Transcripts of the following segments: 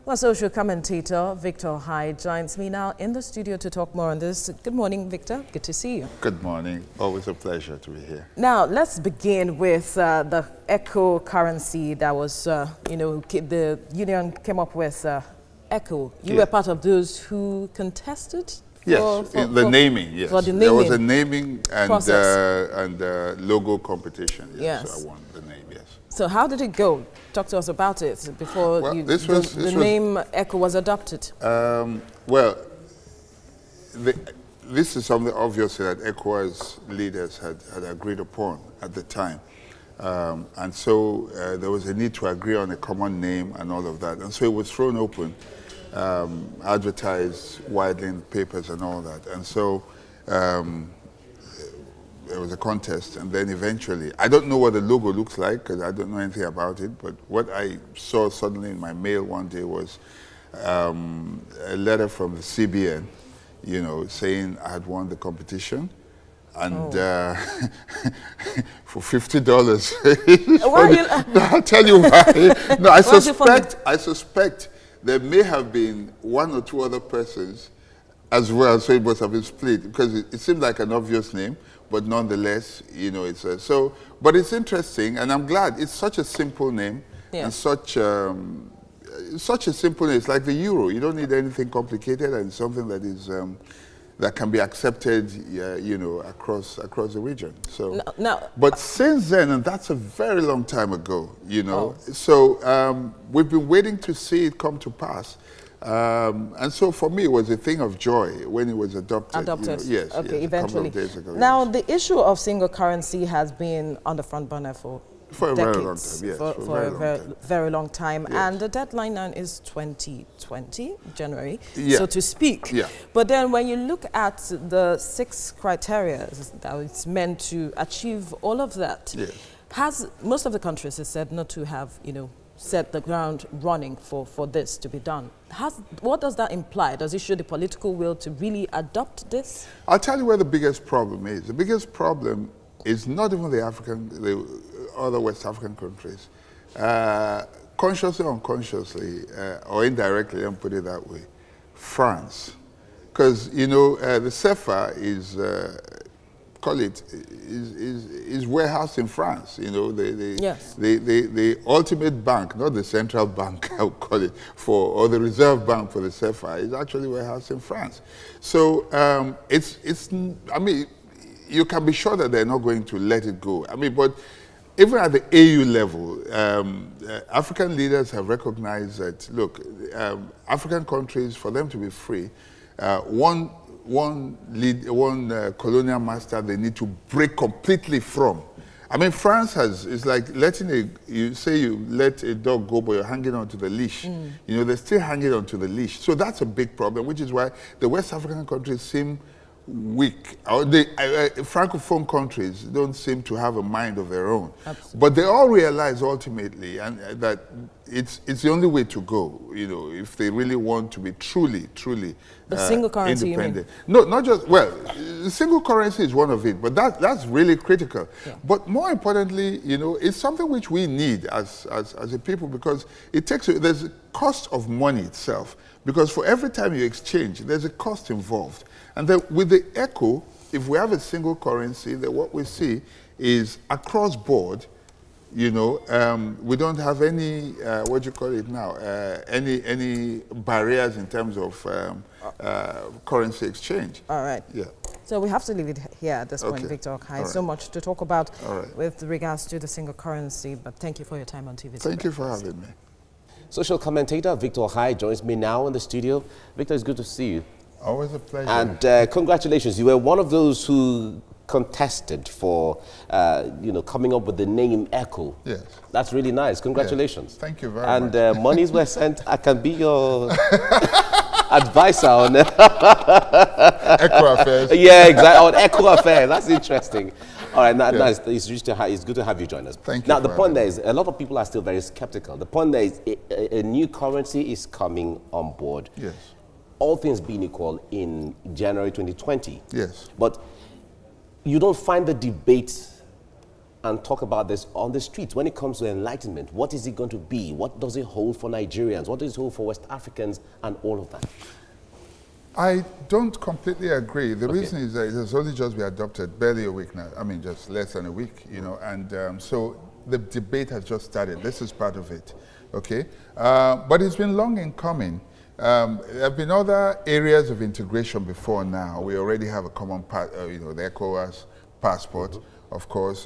Well, social commentator Victor Hyde joins me now in the studio to talk more on this. Good morning, Victor. Good to see you. Good morning. Always a pleasure to be here. Now, let's begin with the ECO currency that was, the union came up with ECO. You were part of those who contested? Yes, the naming, yes. For the naming. There was a naming and logo competition. Yes. So I won the name, yes. So how did it go? Talk to us about it before the name ECO was adopted. This is something obviously that ECOWAS leaders had agreed upon at the time. And so there was a need to agree on a common name and all of that. And so it was thrown open, advertised widely in papers and all that. And so there was a contest, and then eventually, I don't know what the logo looks like because I don't know anything about it, but what I saw suddenly in my mail one day was a letter from the CBN, saying I had won the competition. And for $50, no, I'll tell you why. No, I suspect there may have been one or two other persons as well, so it must have been split because it seemed like an obvious name, but nonetheless, but it's interesting, and I'm glad it's such a simple name and such a simple name. It's like the euro. You don't need anything complicated, and something that is that can be accepted, across the region. So, but since then, and that's a very long time ago, So we've been waiting to see it come to pass. And so for me, it was a thing of joy when it was adopted. Yes, okay, eventually. A couple of days ago, now, the issue of single currency has been on the front burner for a decades, very long time, yes. For a very long time. Yes. And the deadline now is 2020, January, yeah. so to speak. Yeah. But then when you look at the 6 criteria that it's meant to achieve all of that, yes. Most of the countries have said not to have, set the ground running for this to be done. What does that imply? Does it show the political will to really adopt this? I'll tell you where the biggest problem is. The biggest problem is not even the other West African countries. Consciously or unconsciously, or indirectly, let me put it that way, France. Because, the CFA is, is warehoused in France, the ultimate bank, not the central bank, I would call it, or the reserve bank for the CFA is actually warehoused in France. So you can be sure that they're not going to let it go. But even at the AU level, African leaders have recognized that, look, African countries, for them to be free, one colonial master they need to break completely from. France is like letting you let a dog go, but you're hanging onto the leash. They're still hanging onto the leash. So that's a big problem, which is why the West African countries seem weak. The Francophone countries don't seem to have a mind of their own. Absolutely. But they all realize ultimately that it's the only way to go, if they really want to be truly the single currency, independent. No, not just, the single currency is one of it, but that's really critical. Yeah. But more importantly, it's something which we need as a people, because there's a cost of money itself, because for every time you exchange, there's a cost involved. And then with the ECO, if we have a single currency, then what we see is across board, we don't have any, any barriers in terms of currency exchange. All right. Yeah. So we have to leave it here at this point, Victor Hyde. So much to talk about with regards to the single currency, but thank you for your time on TV. Thank you for having me. Social commentator Victor Hyde joins me now in the studio. Victor, it's good to see you. Always a pleasure. And congratulations, you were one of those who contested for, coming up with the name ECO. Yes. That's really nice. Congratulations. Yes. Thank you very much. And monies were sent. I can be your advisor on ECO affairs. Yeah, exactly. On ECO affairs. That's interesting. All right, nice. It's good to have you join us. Thank you. Now, the point there is, a lot of people are still very skeptical. The point there is, a new currency is coming on board. Yes. All things being equal in January 2020. Yes. But you don't find the debate and talk about this on the streets. When it comes to enlightenment, what is it going to be? What does it hold for Nigerians? What does it hold for West Africans and all of that? I don't completely agree. The reason is that it has only just been adopted barely a week now. I mean, just less than a week, you know, and so the debate has just started. This is part of it, okay? But it's been long in coming. There have been other areas of integration before now. We already have a common, you know, the ECOWAS passport, of course,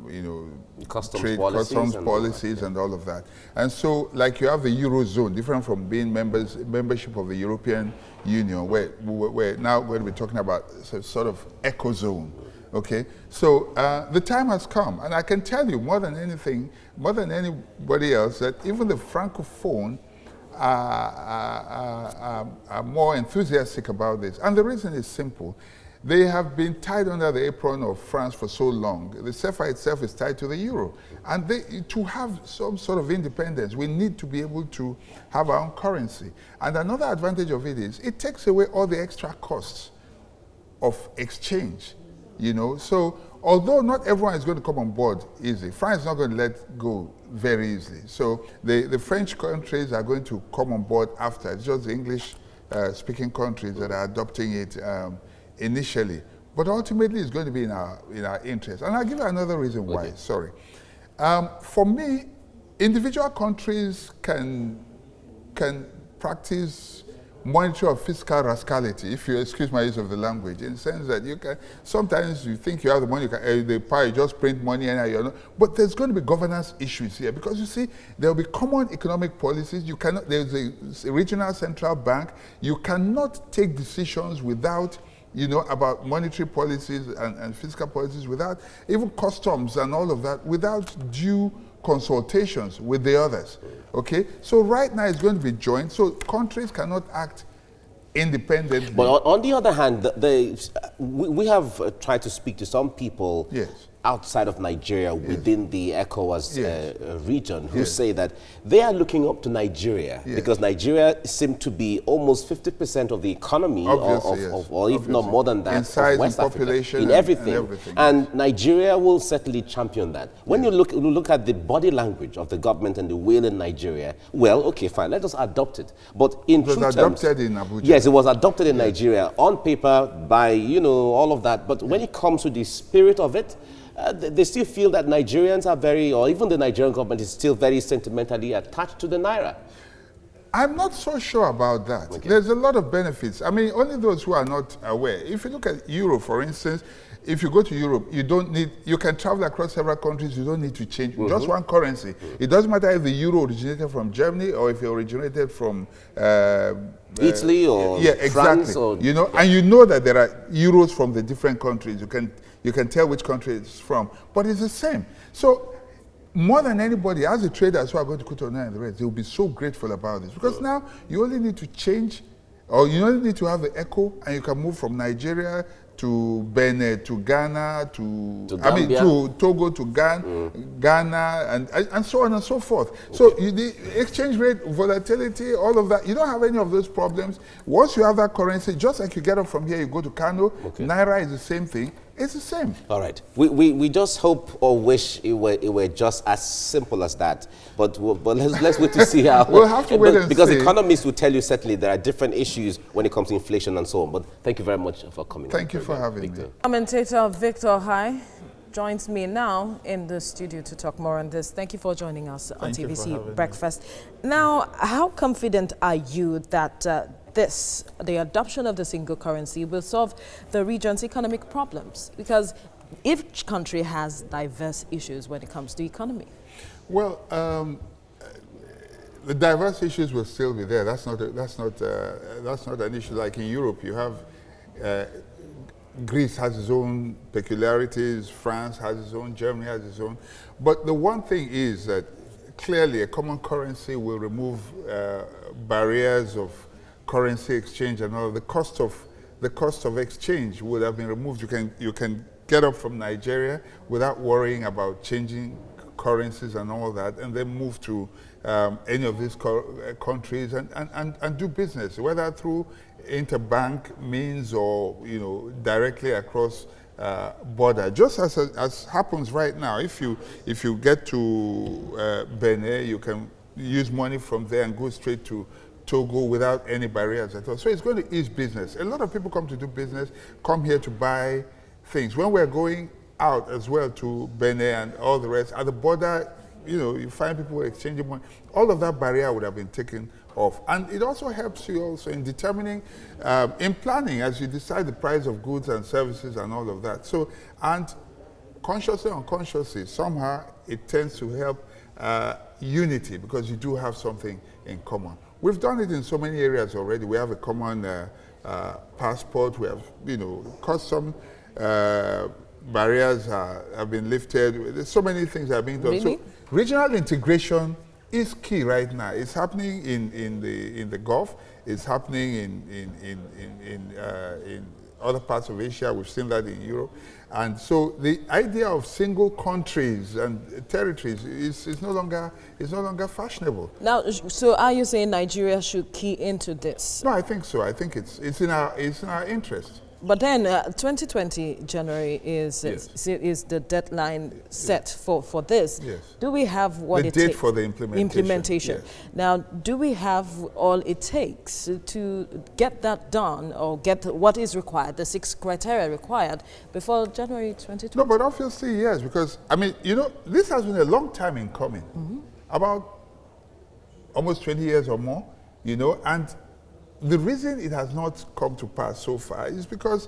you know, customs policies and all of that. And so, like you have the Eurozone, different from being membership of the European Union, where now we're talking about sort of ecozone. Okay, so the time has come, and I can tell you more than anything, more than anybody else, that even the Francophone are more enthusiastic about this. And the reason is simple. They have been tied under the apron of France for so long. The CFA itself is tied to the euro. And to have some sort of independence, we need to be able to have our own currency. And another advantage of it is it takes away all the extra costs of exchange, you know. So although not everyone is going to come on board easy, France is not going to let go very easily. So the French countries are going to come on board after. It's just the English-speaking countries that are adopting it initially, but ultimately it's going to be in our interest. And I'll give you another reason why. Okay. Sorry. For me, individual countries can practice monetary or fiscal rascality, if you excuse my use of the language, in the sense that you can, sometimes you think you have the money, the power, you just print money and you're not, but there's going to be governance issues here, because you see, there will be common economic policies. You cannot, there's a regional central bank. You cannot take decisions without, you know, about monetary policies and fiscal policies, without even customs and all of that, without due consultations with the others, okay? So right now it's going to be joint, so countries cannot act independently. But on the other hand, we have tried to speak to some people outside of Nigeria within the ECOWAS region who say that they are looking up to Nigeria because Nigeria seems to be almost 50% of the economy or if not more than that, in size, of West in Africa, population, in everything. And Nigeria will certainly champion that. When you look at the body language of the government and the will in Nigeria, well, okay, fine, let us adopt it. But in true terms, it was adopted in Abuja. Yes, it was adopted in Nigeria on paper by, you know, all of that. But when it comes to the spirit of it, they still feel that Nigerians are or even the Nigerian government is still very sentimentally attached to the Naira. I'm not so sure about that. Okay. There's a lot of benefits. I mean, only those who are not aware. If you look at Europe, for instance, if you go to Europe, you can travel across several countries, you don't need to change just one currency. It doesn't matter if the euro originated from Germany or if it originated from Italy or France, or you know, and you know that there are euros from the different countries. You can tell which country it's from, but it's the same. So more than anybody, as the traders who are going to Cotonou and the rest, they will be so grateful about this, because now you only need to change, or you only need to have the echo, and you can move from Nigeria to Benin, to Ghana, to Togo, to Ghana, and so on and so forth. So the exchange rate, volatility, all of that, you don't have any of those problems. Once you have that currency, just like you get up from here, you go to Kano, Naira is the same thing. It's the same. All right. We just hope or wish it were just as simple as that. But let's wait to see how. We'll have to wait and because see. economists will tell you certainly there are different issues when it comes to inflation and so on. But thank you very much for coming. Thank you for having me. Commentator Victor Hai joins me now in the studio to talk more on this. Thank you for joining us on TVC Breakfast. Now, how confident are you that the adoption of the single currency will solve the region's economic problems? Because each country has diverse issues when it comes to economy. Well, the diverse issues will still be there. That's not an issue. Like in Europe, you have Greece has its own peculiarities, France has its own, Germany has its own. But the one thing is that clearly a common currency will remove barriers of currency exchange and all. The cost of exchange would have been removed. You can get up from Nigeria without worrying about changing currencies and all that, and then move to any of these countries and do business, whether through interbank means or directly across border. Just as happens right now, if you get to Benin, you can use money from there and go straight to Togo without any barriers at all. So it's going to ease business. A lot of people come to do business, come here to buy things. When we're going out as well to Benin and all the rest, at the border, you find people exchanging money. All of that barrier would have been taken off. And it also helps you also in determining, in planning, as you decide the price of goods and services and all of that. So, and consciously or unconsciously, somehow it tends to help unity, because you do have something in common. We've done it in so many areas already. We have a common passport. We have, custom barriers have been lifted. There's so many things that are being done. Really? So regional integration is key right now. It's happening in the Gulf. It's happening in other parts of Asia. We've seen that in Europe. And so the idea of single countries and territories is no longer fashionable. Now, so are you saying Nigeria should key into this? No, I think so. I think it's in our interest. But then 2020 January is the deadline set for this. Yes. Do we have what it takes? The date for the implementation. Yes. Now, do we have all it takes to get that done, or get what is required, the 6 criteria required, before January 2020? No, but obviously yes, because I mean, this has been a long time in coming, about almost 20 years or more, and the reason it has not come to pass so far is because,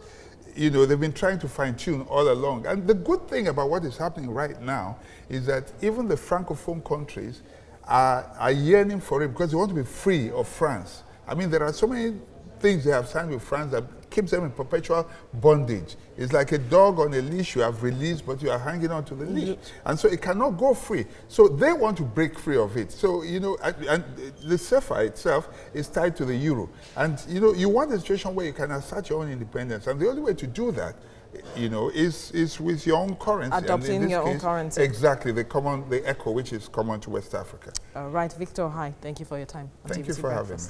they've been trying to fine-tune all along. And the good thing about what is happening right now is that even the Francophone countries are yearning for it, because they want to be free of France. I mean, there are so many things they have signed with France that keeps them in perpetual bondage. It's like a dog on a leash you have released, but you are hanging on to the leash. And so it cannot go free. So they want to break free of it. So, and the CFA itself is tied to the euro. And, you want a situation where you can assert your own independence. And the only way to do that, is with your own currency. Adopting your own currency. Exactly, the ECO, which is common to West Africa. All right, Victor, hi. Thank you for your time. Thank you for having me.